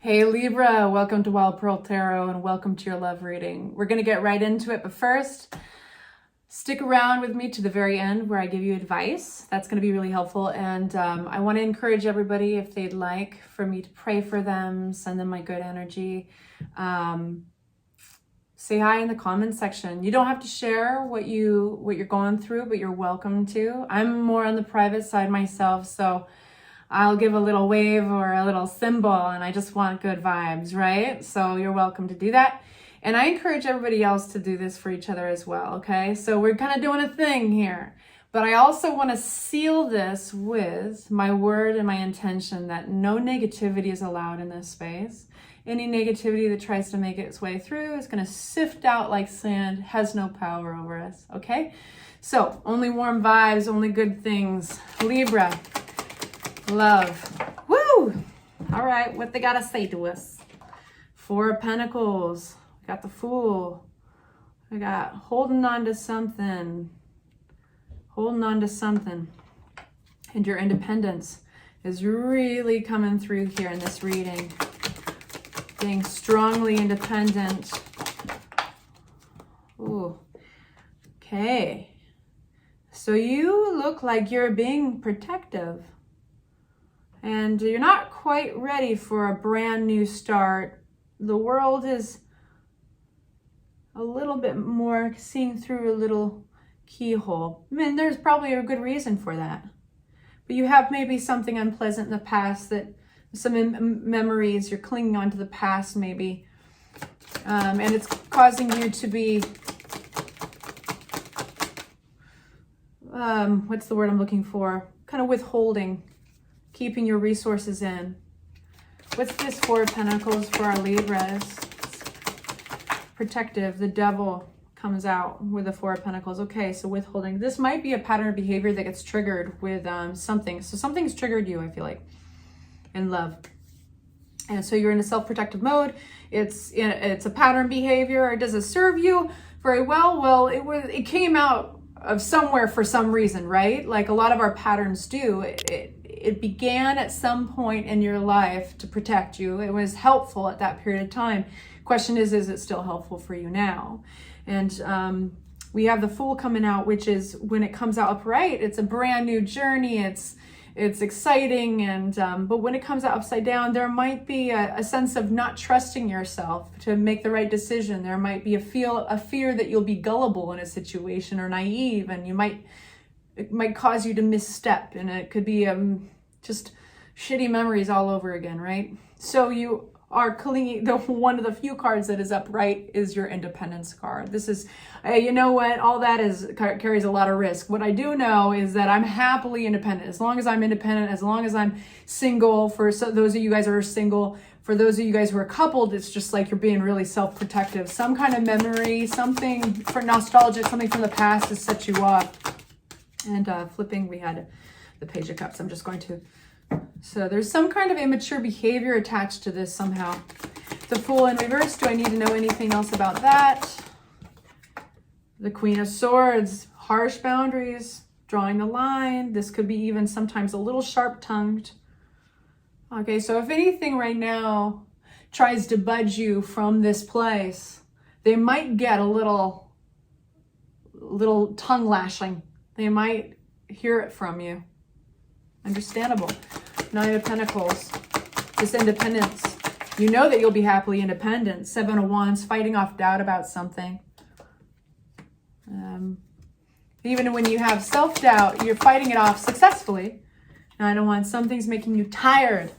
Hey Libra, welcome to Wild Pearl Tarot and welcome to your love reading. We're going to get right into it, but first, stick around with me to the very end where I give you advice. That's going to be really helpful, and I want to encourage everybody, if they'd like for me to pray for them, send them my good energy. Say hi in the comments section. You don't have to share what you're going through, but you're welcome to. I'm more on the private side myself, so I'll give a little wave or a little symbol, and I just want good vibes, right? So you're welcome to do that. And I encourage everybody else to do this for each other as well, okay? So we're kind of doing a thing here. But I also want to seal this with my word and my intention that no negativity is allowed in this space. Any negativity that tries to make its way through is going to sift out like sand, has no power over us, okay? So only warm vibes, only good things. Libra. Love. Woo! All right, what they gotta say to us? Four of Pentacles. We got the Fool. We got holding on to something. Holding on to something. And your independence is really coming through here in this reading. Being strongly independent. Ooh. Okay. So you look like you're being protective. And you're not quite ready for a brand new start. The world is a little bit more seeing through a little keyhole. I mean, there's probably a good reason for that. But you have maybe something unpleasant in the past, that some memories, you're clinging on to the past maybe. And it's causing you to be, what's the word I'm looking for? Kind of withholding. Keeping your resources in. What's this Four of Pentacles for our Libras? Protective. The Devil comes out with the Four of Pentacles. Okay, so withholding. This might be a pattern of behavior that gets triggered with something. So something's triggered you, I feel like, in love. And so you're in a self-protective mode. It's a pattern behavior. Does it serve you very well? Well, it came out of somewhere for some reason, right? Like a lot of our patterns do. It began at some point in your life to protect you. It was helpful at that period of time. Question is it still helpful for you now? And we have the Fool coming out, which is when it comes out upright, it's a brand new journey. It's exciting, and but when it comes out upside down, there might be a sense of not trusting yourself to make the right decision. There might be a fear that you'll be gullible in a situation or naive, and it might cause you to misstep, and it could be just shitty memories all over again, right? So you are clinging. One of the few cards that is upright is your independence card. This is, you know what? All that carries a lot of risk. What I do know is that I'm happily independent. As long as I'm independent, as long as I'm single, those of you guys who are single, for those of you guys who are coupled, it's just like you're being really self-protective. Some kind of memory, something for nostalgic, something from the past to set you up. And flipping, we had the Page of Cups. I'm just going to... So there's some kind of immature behavior attached to this somehow. The Fool in reverse. Do I need to know anything else about that? The Queen of Swords. Harsh boundaries. Drawing the line. This could be even sometimes a little sharp-tongued. Okay, so if anything right now tries to budge you from this place, they might get a little tongue lashing. They might hear it from you. Understandable. Nine of Pentacles. This independence. You know that you'll be happily independent. Seven of Wands. Fighting off doubt about something. Even when you have self-doubt, you're fighting it off successfully. Nine of Wands. Something's making you tired.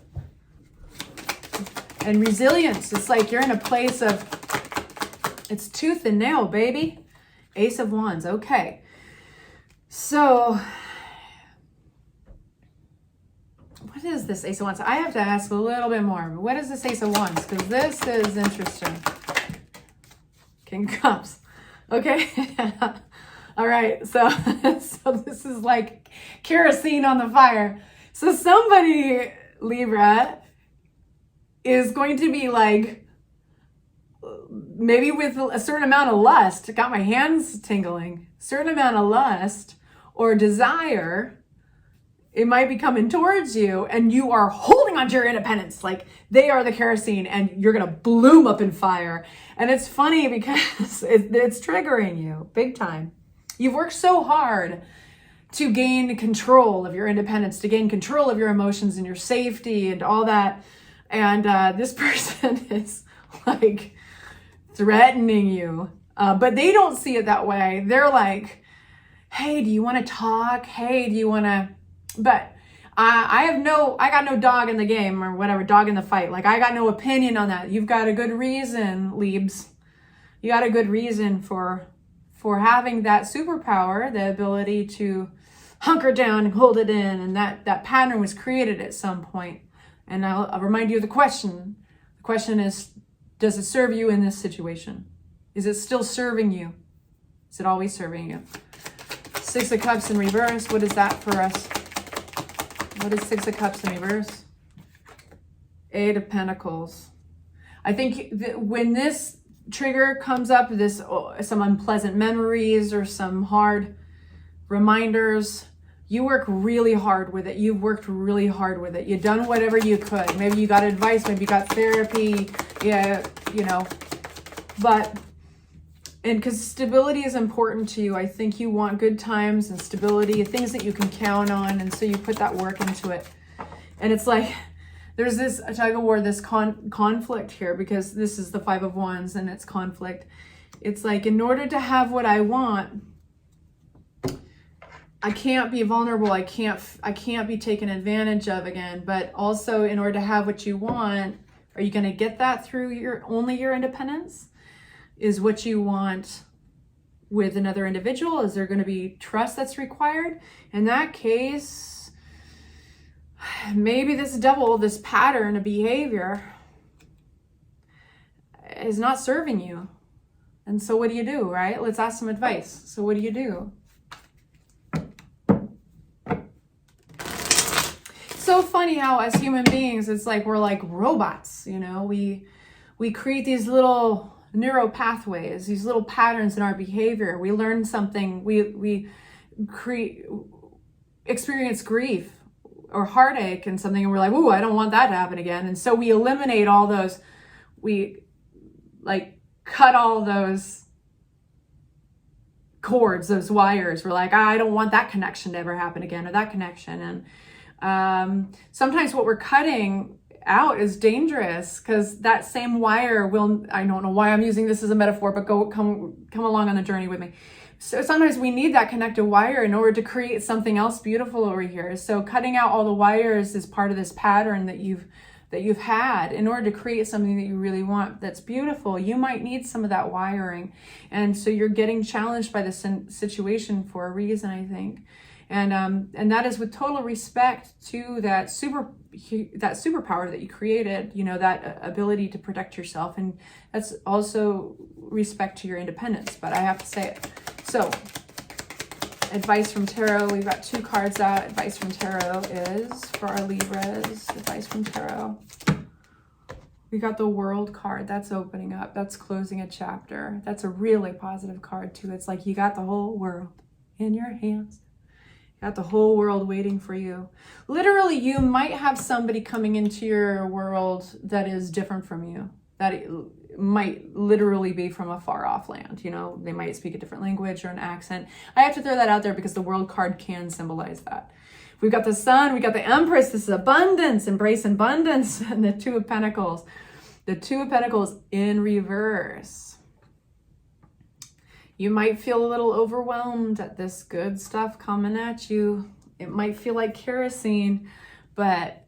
And resilience. It's like you're in a place of, it's tooth and nail, baby. Ace of Wands. Okay. So, what is this Ace of Wands? I have to ask a little bit more. What is this Ace of Wands? Because this is interesting. King of Cups. Okay. All right. So this is like kerosene on the fire. So somebody, Libra, is going to be like, maybe with a certain amount of lust, got my hands tingling, certain amount of lust or desire it might be coming towards you and you are holding onto your independence. Like they are the kerosene and you're going to bloom up in fire. And it's funny because it's triggering you big time. You've worked so hard to gain control of your independence, to gain control of your emotions and your safety and all that. And this person is like threatening you. But they don't see it that way. They're like, hey, do you want to talk? Hey, do you want to... But I got no dog in the game or whatever, dog in the fight. Like I got no opinion on that. You've got a good reason, Libs. You got a good reason for having that superpower, the ability to hunker down and hold it in. And that pattern was created at some point. And I'll remind you of the question. The question is, does it serve you in this situation? Is it still serving you? Is it always serving you? Six of Cups in reverse. What is that for us? What is Six of Cups in reverse? Eight of Pentacles. I think when this trigger comes up, some unpleasant memories or some hard reminders, you work really hard with it. You've worked really hard with it. You've done whatever you could. Maybe you got advice, maybe you got therapy. Yeah, you know. And because stability is important to you, I think you want good times and stability, things that you can count on. And so you put that work into it. And it's like, there's this tug of war, this conflict here, because this is the Five of Wands and it's conflict. It's like, in order to have what I want, I can't be vulnerable. I can't be taken advantage of again. But also, in order to have what you want, are you going to get that through only your independence? Is what you want with another individual? Is there going to be trust that's required? In that case, maybe this pattern of behavior is not serving you. And so what do you do, right? Let's ask some advice. So what do you do? So funny how as human beings, it's like we're like robots, you know? We create these little neural pathways, these little patterns in our behavior. We learn something, we experience grief or heartache and something, and we're like, ooh, I don't want that to happen again. And so we eliminate all those, we like cut all those cords, those wires. We're like, I don't want that connection to ever happen again, or that connection. And sometimes what we're cutting out is dangerous, because that same wire will, I don't know why I'm using this as a metaphor, but come along on the journey with me. So sometimes we need that connected wire in order to create something else beautiful over here. So cutting out all the wires is part of this pattern that you've had in order to create something that you really want that's beautiful. You might need some of that wiring, and so you're getting challenged by this situation for a reason, I think. And that is with total respect to that superpower that you created, you know, that ability to protect yourself. And that's also respect to your independence, but I have to say it. So advice from tarot, we've got two cards out. Advice from tarot is for our Libras. Advice from tarot. We got the World card. That's opening up. That's closing a chapter. That's a really positive card too. It's like you got the whole world in your hands. Got the whole world waiting for you. Literally, you might have somebody coming into your world that is different from you. That might literally be from a far off land. You know, they might speak a different language or an accent. I have to throw that out there because the World card can symbolize that. We've got the Sun, we got the Empress. This is abundance, embrace abundance, and the Two of Pentacles. The Two of Pentacles in reverse. You might feel a little overwhelmed at this good stuff coming at you. It might feel like kerosene, but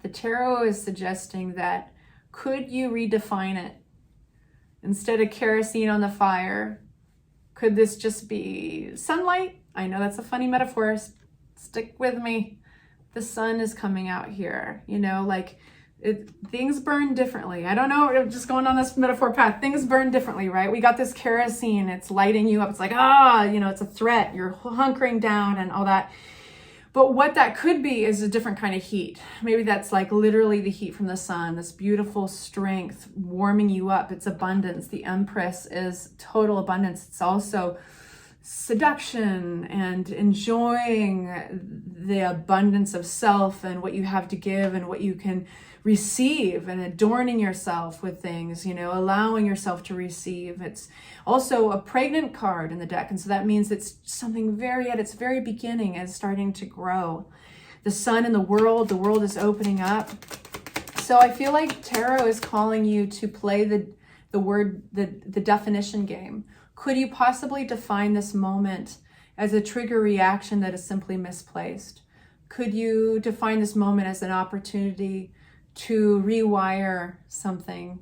the tarot is suggesting that could you redefine it? Instead of kerosene on the fire, could this just be sunlight? I know that's a funny metaphor. Stick with me. The sun is coming out here, you know, like things burn differently. I don't know, I'm just going on this metaphor path. Things burn differently, right? We got this kerosene, it's lighting you up. It's like, you know, it's a threat. You're hunkering down and all that. But what that could be is a different kind of heat. Maybe that's like literally the heat from the sun, this beautiful strength warming you up. It's abundance. The Empress is total abundance. It's also seduction and enjoying the abundance of self and what you have to give and what you can receive, and adorning yourself with things, you know, allowing yourself to receive. It's also a pregnant card in the deck, and so that means it's something very at its very beginning and starting to grow. The sun in the world is opening up. So I feel like tarot is calling you to play the definition game. Could you possibly define this moment as a trigger reaction that is simply misplaced? Could you define this moment as an opportunity to rewire something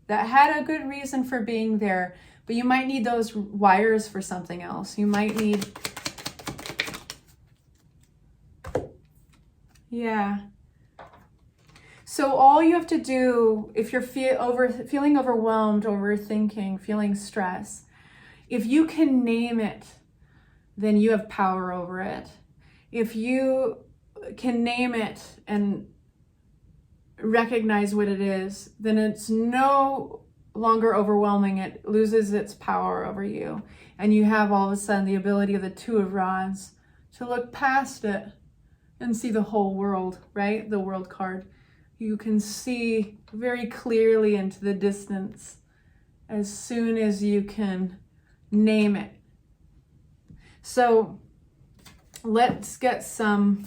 that had a good reason for being there, but you might need those wires for something else? You might need, yeah. So all you have to do, if you're feeling overwhelmed, overthinking, feeling stress, if you can name it, then you have power over it. If you can name it and recognize what it is, then it's no longer overwhelming. It loses its power over you. And you have all of a sudden the ability of the Two of Rods to look past it and see the whole world, right? The World card. You can see very clearly into the distance as soon as you can name it. So let's get some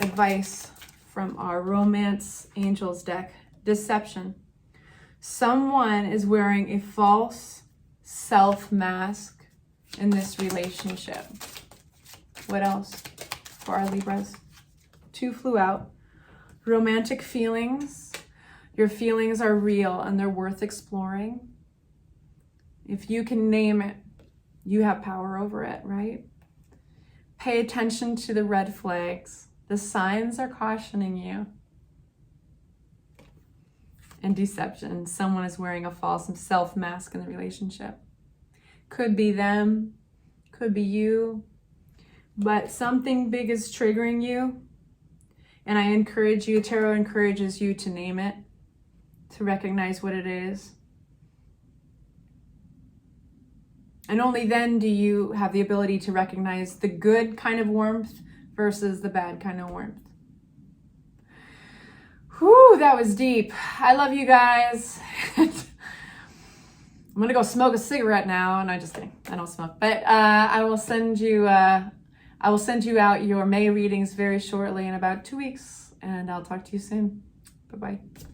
advice from our Romance Angels deck. Deception. Someone is wearing a false self mask in this relationship. What else for our Libras? 2 flew out. Romantic feelings. Your feelings are real and they're worth exploring. If you can name it, you have power over it, right? Pay attention to the red flags. The signs are cautioning you. And deception. Someone is wearing a false self mask in the relationship. Could be them, could be you, but something big is triggering you. And I encourage you, tarot encourages you to name it, to recognize what it is. And only then do you have the ability to recognize the good kind of warmth versus the bad kind of warmth. Whew, that was deep. I love you guys. I'm gonna go smoke a cigarette now. No, just kidding. I don't smoke. But I will send you out your May readings very shortly in about 2 weeks. And I'll talk to you soon. Bye-bye.